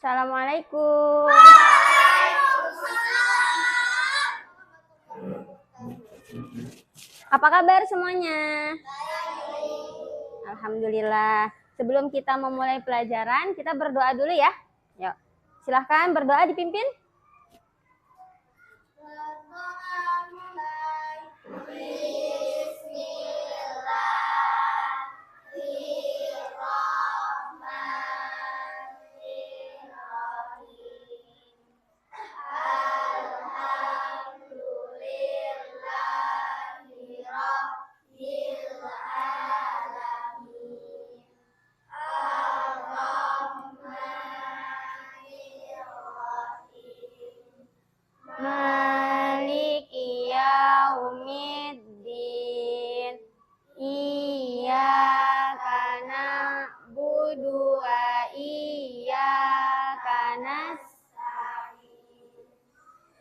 Assalamualaikum. Apa kabar semuanya? Alhamdulillah. Sebelum kita memulai pelajaran, kita berdoa dulu ya. Yuk, silahkan berdoa dipimpin. Maliki yaumiddin. Iyyaka na'budu wa iyyaka nasta'in.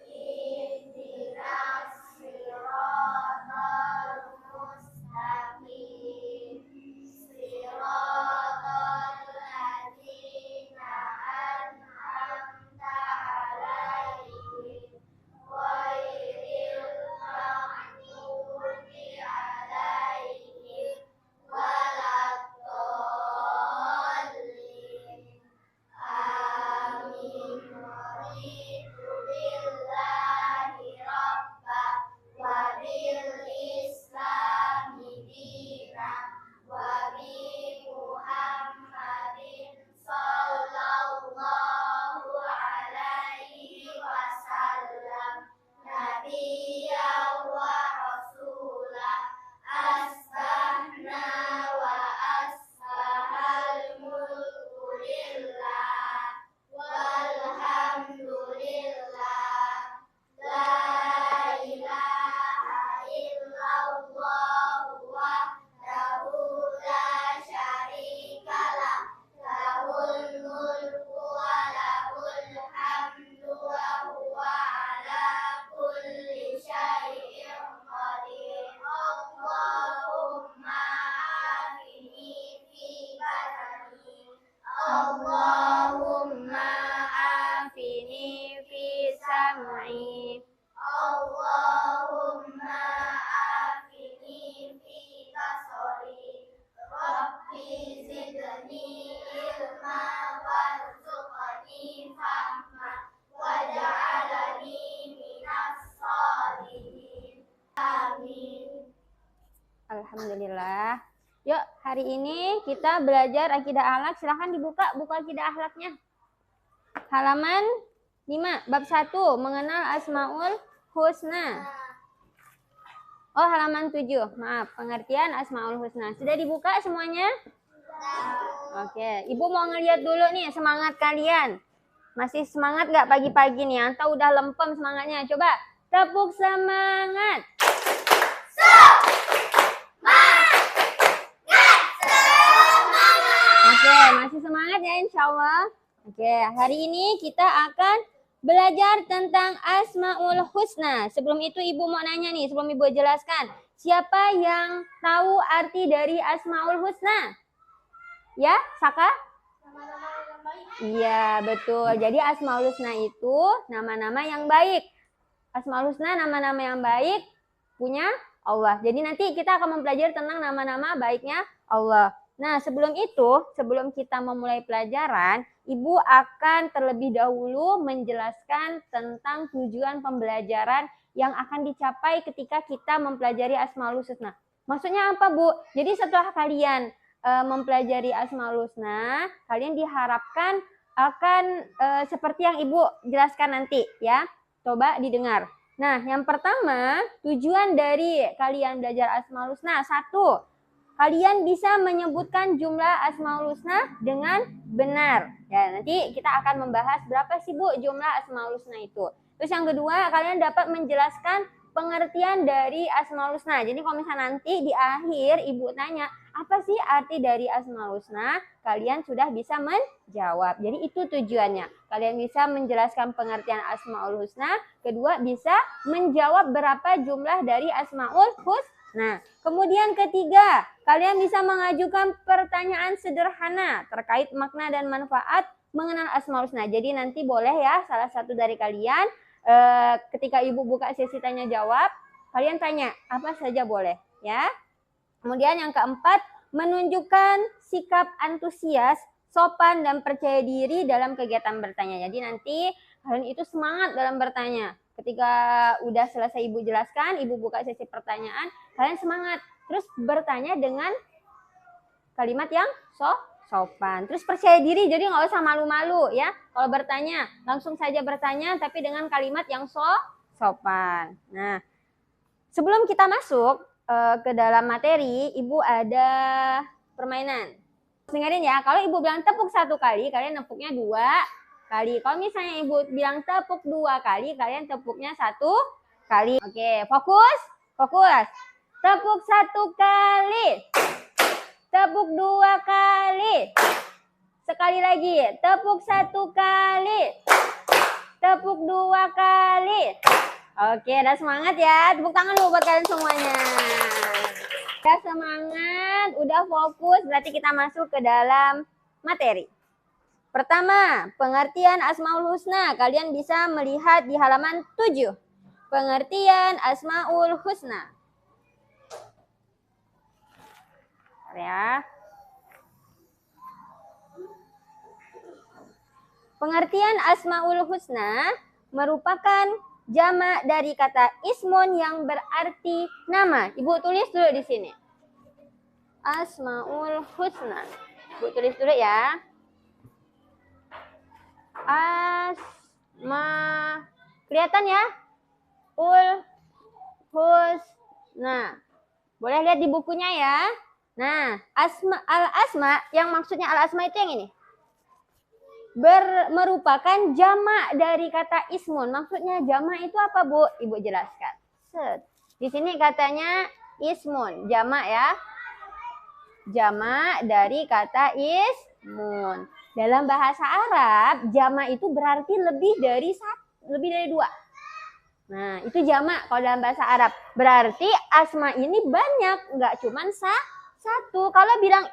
Ihdinas siratal mustaqim. Siratal ladzina an'amta 'alaihim. Ghairil maghdubi 'alaihim waladdallin. Amin. Raditu billahi rabba wa bil islami dina wa bi Muhammadin sallallahu alaihi wasallam nabiyyan wa rasulah. Asbahna wa asbahal mulku lillah walhamdulillah. La ilaha illallah wahdahu la syarikalah. Lahul mulku wa lahul hamdu wa huwa ala kulli syai'in qadir. Allahumma afini fi badani. Allahumma afini fi sam'i. Allahumma afini fi basari. Rabbi zidni ilma warzuqni fahma waj'alni minas sholihin. Amin. Alhamdulillah. Yuk, hari ini kita belajar akidah akhlak. Silahkan dibuka buku akidah akhlaknya. Halaman 5, bab 1, mengenal Asmaul Husna. Oh, halaman 7. Maaf, pengertian Asmaul Husna. Sudah dibuka semuanya? Oke, Ibu mau ngeliat dulu nih semangat kalian. Masih semangat nggak pagi-pagi nih? Atau udah lempem semangatnya? Coba tepuk semangat. Oke, masih semangat ya insya Allah. Oke, hari ini kita akan belajar tentang Asmaul Husna. Sebelum itu Ibu mau nanya nih, sebelum Ibu jelaskan. Siapa yang tahu arti dari Asmaul Husna? Ya, Saka? Iya, betul. Jadi Asmaul Husna itu nama-nama yang baik. Asmaul Husna nama-nama yang baik punya Allah. Jadi nanti kita akan mempelajari tentang nama-nama baiknya Allah. Nah, sebelum itu, sebelum kita memulai pelajaran, Ibu akan terlebih dahulu menjelaskan tentang tujuan pembelajaran yang akan dicapai ketika kita mempelajari Asmaul Husna. Maksudnya apa, Bu? Jadi setelah kalian mempelajari Asmaul Husna, kalian diharapkan akan seperti yang Ibu jelaskan nanti ya. Coba didengar. Nah, yang pertama, tujuan dari kalian belajar Asmaul Husna, 1, kalian bisa menyebutkan jumlah Asmaul Husna dengan benar. Ya, nanti kita akan membahas berapa sih Bu jumlah Asmaul Husna itu. Terus yang kedua, kalian dapat menjelaskan pengertian dari Asmaul Husna. Jadi kalau misalnya nanti di akhir Ibu tanya, apa sih arti dari Asmaul Husna? Kalian sudah bisa menjawab. Jadi itu tujuannya. Kalian bisa menjelaskan pengertian Asmaul Husna. Kedua, bisa menjawab berapa jumlah dari Asmaul Husna. Nah, kemudian ketiga, kalian bisa mengajukan pertanyaan sederhana terkait makna dan manfaat mengenal Asmaul Husna. Jadi nanti boleh ya salah satu dari kalian ketika ibu buka sesi tanya jawab, kalian tanya apa saja boleh ya. Kemudian yang keempat, menunjukkan sikap antusias, sopan dan percaya diri dalam kegiatan bertanya. Jadi nanti kalian itu semangat dalam bertanya. Ketika udah selesai ibu jelaskan, ibu buka sesi pertanyaan, kalian semangat. Terus bertanya dengan kalimat yang sopan. Terus percaya diri, jadi nggak usah malu-malu ya. Kalau bertanya, langsung saja bertanya tapi dengan kalimat yang sopan. Nah, sebelum kita masuk ke dalam materi, ibu ada permainan. Dengerin ya, kalau ibu bilang tepuk 1 kali, kalian tepuknya 2 kali. Kalau misalnya ibu bilang tepuk 2 kali, kalian tepuknya 1 kali. Oke, fokus. Tepuk 1 kali. Tepuk 2 kali. Sekali lagi, tepuk 1 kali. Tepuk 2 kali. Oke, udah semangat ya. Tepuk tangan dulu buat kalian semuanya. Udah semangat, udah fokus, berarti kita masuk ke dalam materi. Pertama, pengertian Asmaul Husna. Kalian bisa melihat di halaman 7. Pengertian Asmaul Husna. Ya. Pengertian Asmaul Husna merupakan jamak dari kata ismun yang berarti nama. Ibu tulis dulu di sini. Asmaul Husna. Ibu tulis dulu ya. Kelihatan ya? Husna. Boleh lihat di bukunya ya. Nah, al-asma yang maksudnya al-asma itu yang ini. Merupakan jamak dari kata ismun. Maksudnya jamak itu apa, Bu? Ibu jelaskan. Di sini katanya ismun, jamak ya. Jamak dari kata ismun. Dalam bahasa Arab, jamak itu berarti lebih dari 2. Nah, itu jamak kalau dalam bahasa Arab. Berarti asma ini banyak, nggak cuma 1. Kalau bilang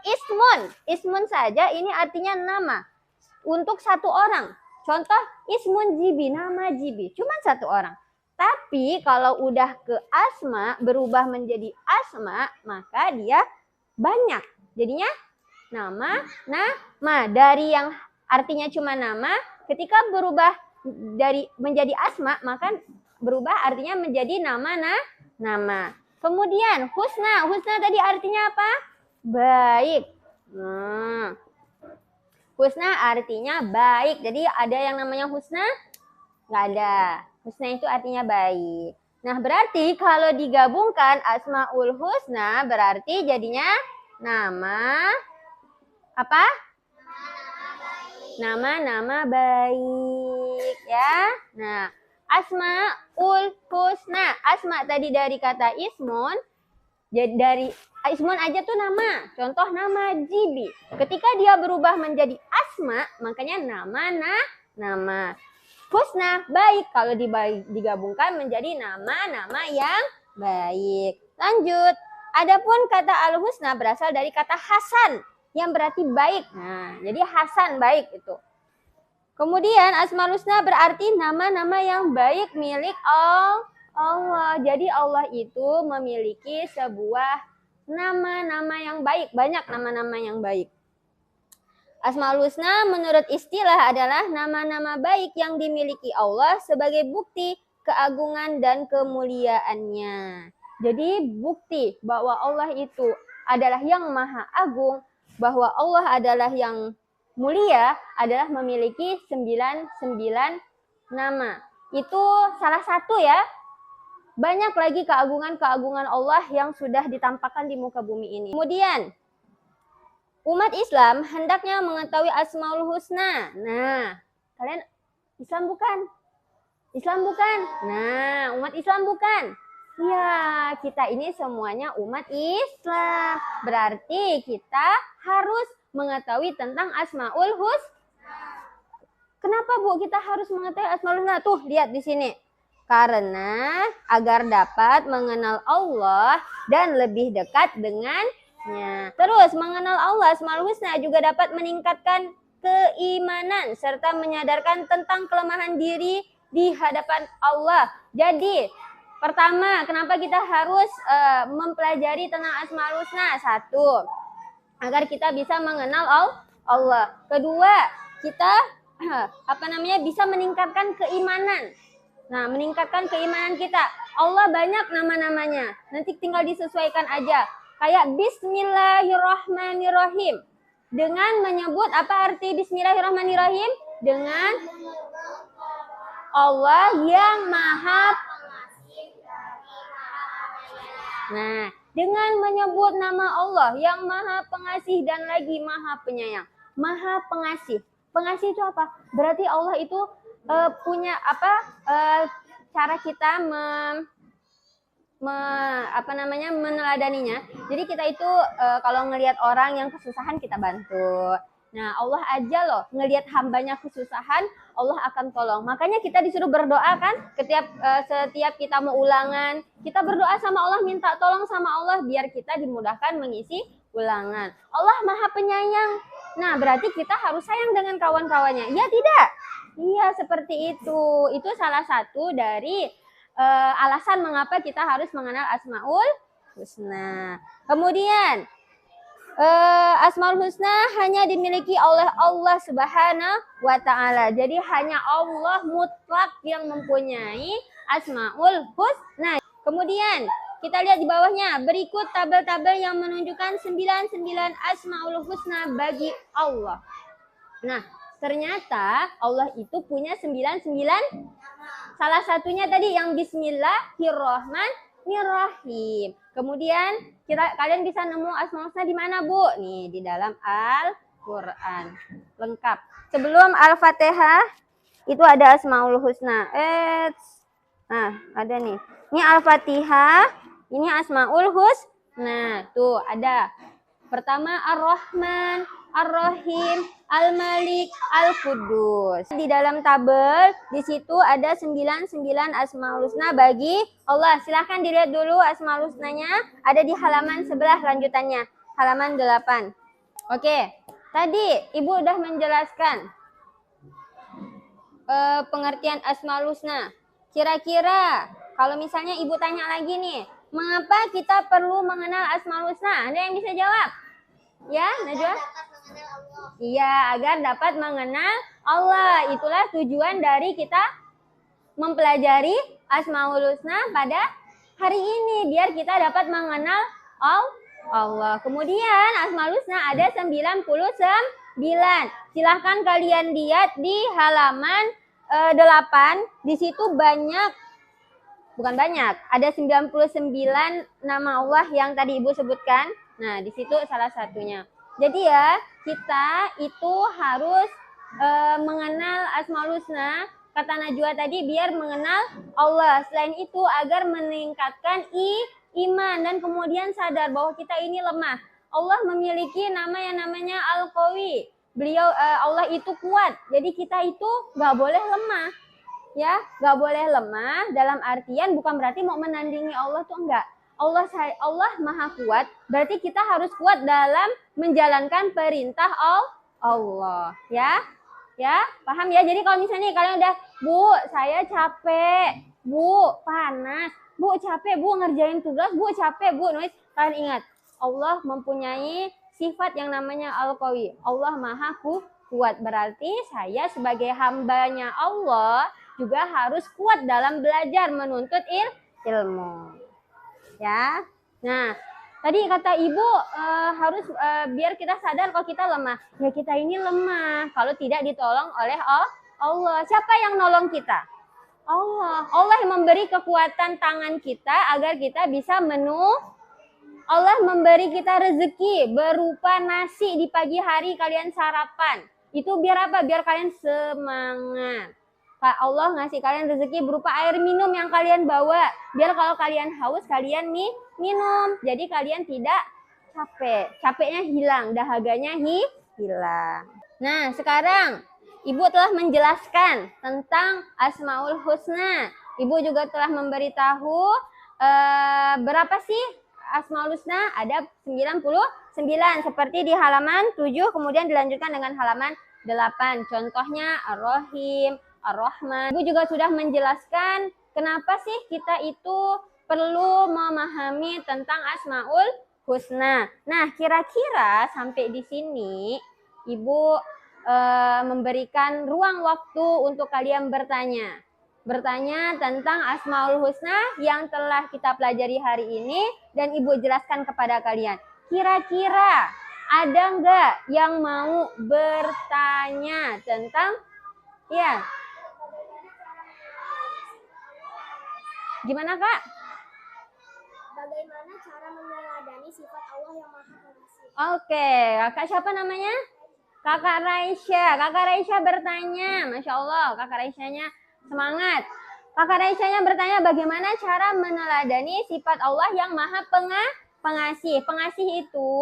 ismun saja ini artinya nama. Untuk 1 orang. Contoh ismun jibi, nama jibi. Cuma 1 orang. Tapi kalau udah ke asma, berubah menjadi asma, maka dia banyak. Jadinya nama. Dari yang artinya cuma nama, ketika berubah menjadi asma, maka berubah artinya menjadi nama. Kemudian husna. Husna tadi artinya apa? Baik. Husna artinya baik. Jadi ada yang namanya husna? Nggak ada. Husna itu artinya baik. Nah, berarti kalau digabungkan Asmaul Husna berarti jadinya nama apa? Nama baik ya. Nah, Asmaul Husna. Asma tadi dari kata ismun. Jadi dari ismun aja tuh nama. Contoh nama jibi. Ketika dia berubah menjadi asma, makanya nama. Husna baik. Kalau digabungkan menjadi nama yang baik. Lanjut. Adapun kata al-husna berasal dari kata hasan yang berarti baik. Nah, jadi hasan baik itu. Kemudian Asmaul Husna berarti nama-nama yang baik milik Allah. Jadi Allah itu memiliki sebuah nama-nama yang baik. Banyak nama-nama yang baik. Asmaul Husna menurut istilah adalah nama-nama baik yang dimiliki Allah sebagai bukti keagungan dan kemuliaannya. Jadi bukti bahwa Allah itu adalah yang maha agung, bahwa Allah adalah yang mulia adalah memiliki 99 nama. Itu salah satu ya. Banyak lagi keagungan-keagungan Allah yang sudah ditampakkan di muka bumi ini. Kemudian, umat Islam hendaknya mengetahui Asmaul Husna. Nah, kalian Islam bukan? Islam bukan? Nah, umat Islam bukan? Ya, kita ini semuanya umat Islam. Berarti kita harus mengetahui tentang Asmaul Husna. Kenapa, Bu, kita harus mengetahui Asmaul Husna? Tuh, lihat di sini. Karena agar dapat mengenal Allah dan lebih dekat dengannya. Terus mengenal Allah, Asmaul Husna juga dapat meningkatkan keimanan serta menyadarkan tentang kelemahan diri di hadapan Allah. Jadi pertama, kenapa kita harus mempelajari tentang Asmaul Husna? Satu, agar kita bisa mengenal Allah. Kedua, kita bisa meningkatkan keimanan. Nah, meningkatkan keimanan kita. Allah banyak nama-namanya. Nanti tinggal disesuaikan aja. Kayak Bismillahirrahmanirrahim. Dengan menyebut, apa arti Bismillahirrahmanirrahim? Dengan Allah yang maha. Nah, dengan menyebut nama Allah yang maha pengasih dan lagi maha penyayang. Maha pengasih. Pengasih itu apa? Berarti Allah itu punya cara kita meneladaninya. Jadi kita itu kalau ngelihat orang yang kesusahan kita bantu. Nah, Allah aja loh ngelihat hambanya kesusahan, Allah akan tolong. Makanya kita disuruh berdoa kan, setiap kita mau ulangan, kita berdoa sama Allah, minta tolong sama Allah biar kita dimudahkan mengisi ulangan. Allah maha penyayang. Nah, berarti kita harus sayang dengan kawan-kawannya. Iya tidak? Iya, seperti itu. Itu salah satu dari alasan mengapa kita harus mengenal Asmaul Husna. Kemudian, Asmaul Husna hanya dimiliki oleh Allah Subhanahu wa Ta'ala. Jadi hanya Allah mutlak yang mempunyai Asmaul Husna. Kemudian, kita lihat di bawahnya, berikut tabel-tabel yang menunjukkan 99 Asmaul Husna bagi Allah. Nah, ternyata Allah itu punya 99. Salah satunya tadi yang Bismillahirrahmanirrahim. Kemudian kalian bisa nemu Asmaul Husna di mana, Bu? Nih, di dalam Al-Qur'an. Lengkap. Sebelum Al-Fatihah itu ada Asmaul Husna. Nah, ada nih. Ini Al-Fatihah, ini Asmaul Husna. Tuh, ada. Pertama Ar-Rahman, Ar-Rahim, Al-Malik, Al-Qudus. Di dalam tabel di situ ada 99 Asmaul Husna bagi Allah. Silahkan dilihat dulu Asmaul Husnanya, ada di halaman sebelah lanjutannya, halaman 8. Oke, tadi Ibu udah menjelaskan pengertian Asmaul Husna. Kira-kira kalau misalnya Ibu tanya lagi nih, mengapa kita perlu mengenal Asmaul Husna? Ada yang bisa jawab? Ya, Najwa? Iya, agar dapat mengenal Allah. Itulah tujuan dari kita mempelajari Asmaul Husna pada hari ini. Biar kita dapat mengenal Allah. Kemudian Asmaul Husna ada 99. Silahkan kalian lihat di halaman 8. Di situ ada 99 nama Allah yang tadi Ibu sebutkan. Nah, di situ salah satunya. Jadi ya, kita itu harus mengenal Asmaul Husna, kata Najwa tadi, biar mengenal Allah. Selain itu, agar meningkatkan iman dan kemudian sadar bahwa kita ini lemah. Allah memiliki nama yang namanya Al-Qawi. Allah itu kuat. Jadi kita itu nggak boleh lemah. Ya, nggak boleh lemah dalam artian bukan berarti mau menandingi Allah tuh enggak. Allah maha kuat, berarti kita harus kuat dalam menjalankan perintah Allah. Ya, paham ya? Jadi kalau misalnya kalian udah, Bu, saya capek, Bu, panas, Bu, capek, Bu, ngerjain tugas, Bu, capek, Bu, nulis. Kalian ingat, Allah mempunyai sifat yang namanya Al-Qawi. Allah maha kuat, berarti saya sebagai hambanya Allah juga harus kuat dalam belajar menuntut ilmu. Ya, nah tadi kata Ibu harus biar kita sadar kalau kita lemah. Ya, kita ini lemah kalau tidak ditolong oleh Allah. Siapa yang nolong kita? Allah. Allah yang memberi kekuatan tangan kita agar kita bisa Allah memberi kita rezeki berupa nasi di pagi hari kalian sarapan. Itu biar apa? Biar kalian semangat. Allah ngasih kalian rezeki berupa air minum yang kalian bawa. Biar kalau kalian haus, kalian minum. Jadi kalian tidak capek. Capeknya hilang, dahaganya hilang. Nah, sekarang Ibu telah menjelaskan tentang Asmaul Husna. Ibu juga telah memberitahu berapa sih Asmaul Husna? Ada 99. Seperti di halaman 7, kemudian dilanjutkan dengan halaman 8. Contohnya Ar-Rahim, Ar-Rahman. Ibu juga sudah menjelaskan kenapa sih kita itu perlu memahami tentang Asmaul Husna. Nah, kira-kira sampai di sini Ibu memberikan ruang waktu untuk kalian bertanya. Bertanya tentang Asmaul Husna yang telah kita pelajari hari ini dan Ibu jelaskan kepada kalian. Kira-kira ada nggak yang mau bertanya tentang ya? Gimana Kak? Bagaimana cara meneladani sifat Allah yang Maha Pengasih? Oke, Kakak siapa namanya? Kakak Raisya. Kakak Raisya bertanya, Masya Allah, Kakak Raisyanya semangat. Kakak Raisyanya bertanya bagaimana cara meneladani sifat Allah yang Maha Pengasih. Pengasih itu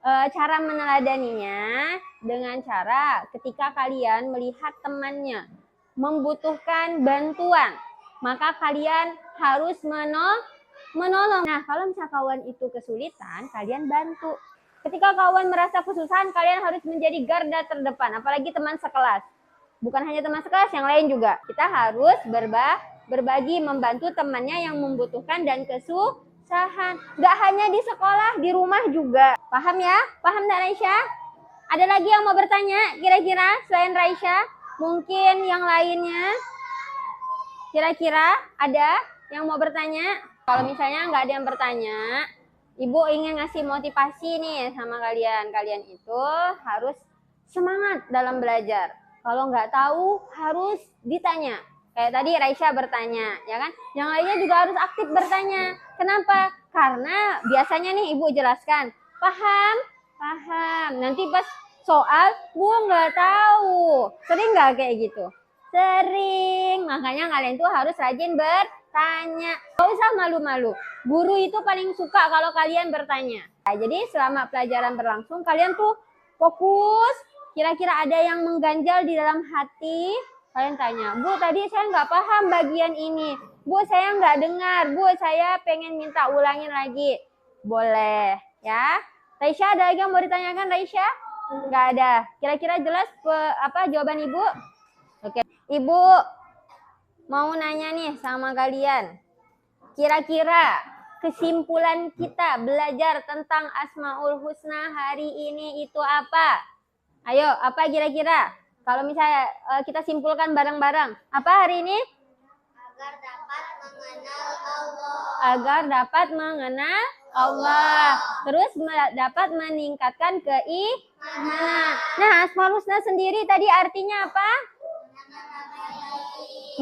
cara meneladaninya dengan cara ketika kalian melihat temannya membutuhkan bantuan, maka kalian harus menolong. Nah, kalau misalnya kawan itu kesulitan, kalian bantu. Ketika kawan merasa kesusahan, kalian harus menjadi garda terdepan, apalagi teman sekelas. Bukan hanya teman sekelas, yang lain juga. Kita harus berbagi, membantu temannya yang membutuhkan dan kesusahan. Gak hanya di sekolah, di rumah juga. Paham ya? Paham gak Raisya? Ada lagi yang mau bertanya kira-kira selain Raisya? Mungkin yang lainnya? Kira-kira ada yang mau bertanya? Kalau misalnya nggak ada yang bertanya, Ibu ingin ngasih motivasi nih sama kalian. Kalian itu harus semangat dalam belajar. Kalau nggak tahu harus ditanya. Kayak tadi Raisya bertanya, ya kan? Yang lainnya juga harus aktif bertanya. Kenapa? Karena biasanya nih Ibu jelaskan, paham? Nanti pas soal, Bu nggak tahu. Sering nggak kayak gitu? Sering. Makanya kalian tuh harus rajin bertanya. Gak usah malu-malu. Guru itu paling suka kalau kalian bertanya. Nah, jadi selama pelajaran berlangsung, kalian tuh fokus. Kira-kira ada yang mengganjal di dalam hati. Kalian tanya, Bu tadi saya nggak paham bagian ini. Bu saya nggak dengar. Bu saya pengen minta ulangin lagi. Boleh ya. Raisya ada lagi yang mau ditanyakan Raisya? Nggak ada. Kira-kira jelas apa jawaban Ibu? Oke. Ibu mau nanya nih sama kalian. Kira-kira kesimpulan kita belajar tentang Asmaul Husna hari ini itu apa? Ayo, apa kira-kira? Kalau misalnya kita simpulkan bareng-bareng. Apa hari ini? Agar dapat mengenal Allah. Agar dapat mengenal Allah. Terus dapat meningkatkan keimanan. Nah, Asmaul Husna sendiri tadi artinya apa?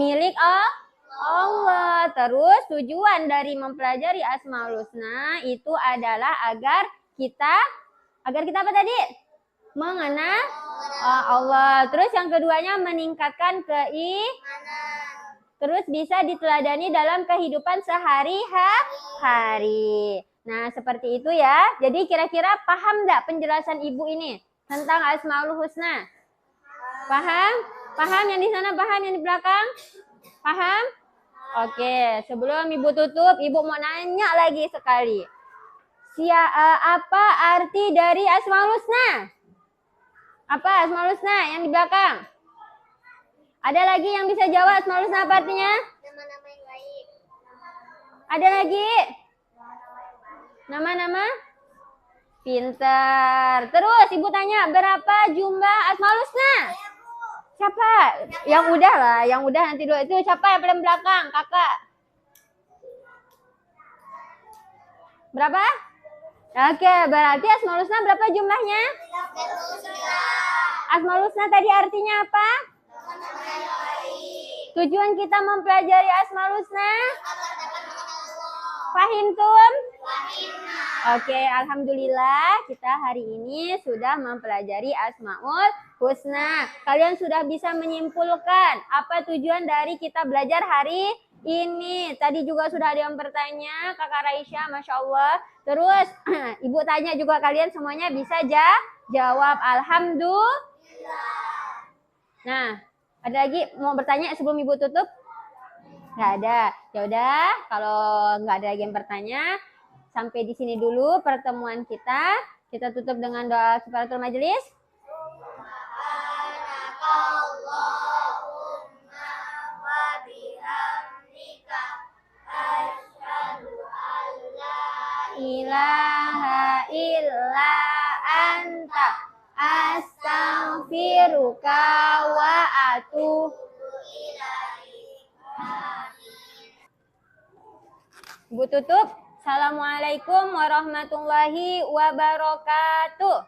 Milik Allah. Terus tujuan dari mempelajari Asmaul Husna itu adalah agar kita apa tadi? Mengenal Allah. Terus yang keduanya meningkatkan keimanan. Terus bisa diteladani dalam kehidupan sehari-hari. Nah, seperti itu ya. Jadi kira-kira paham enggak penjelasan Ibu ini tentang Asmaul Husna? Paham? Paham yang di sana, paham yang di belakang? Paham? Oke, sebelum Ibu tutup, Ibu mau nanya lagi sekali. Apa arti dari Asmaul Husna? Apa Asmaul Husna yang di belakang? Ada lagi yang bisa jawab Asmaul Husna apa artinya? Nama-nama yang baik. Ada lagi? Nama-nama? Pintar. Terus Ibu tanya, berapa jumlah Asmaul Husna? Siapa? Yang udah lah, yang udah nanti dulu. Itu siapa yang paling belakang? Kakak. Berapa? Oke, berarti Asmaul Husna berapa jumlahnya? 39. Asmaul Husna tadi artinya apa? Tujuan kita mempelajari Asmaul Husna? Fahim tum? Oke, alhamdulillah kita hari ini sudah mempelajari Asmaul Husna. Kalian sudah bisa menyimpulkan apa tujuan dari kita belajar hari ini. Tadi juga sudah ada yang bertanya, Kakak Raisya, Masya Allah. Terus Ibu tanya juga kalian semuanya bisa jawab. Alhamdulillah. Nah, ada lagi mau bertanya sebelum Ibu tutup? Nggak ada. Ya udah, kalau nggak ada lagi yang bertanya, sampai di sini dulu pertemuan kita. Kita tutup dengan doa kifaratul majelis. ilaha illa anta astaghfiruka wa atubu. Ibu tutup. Assalamualaikum warahmatullahi wabarakatuh.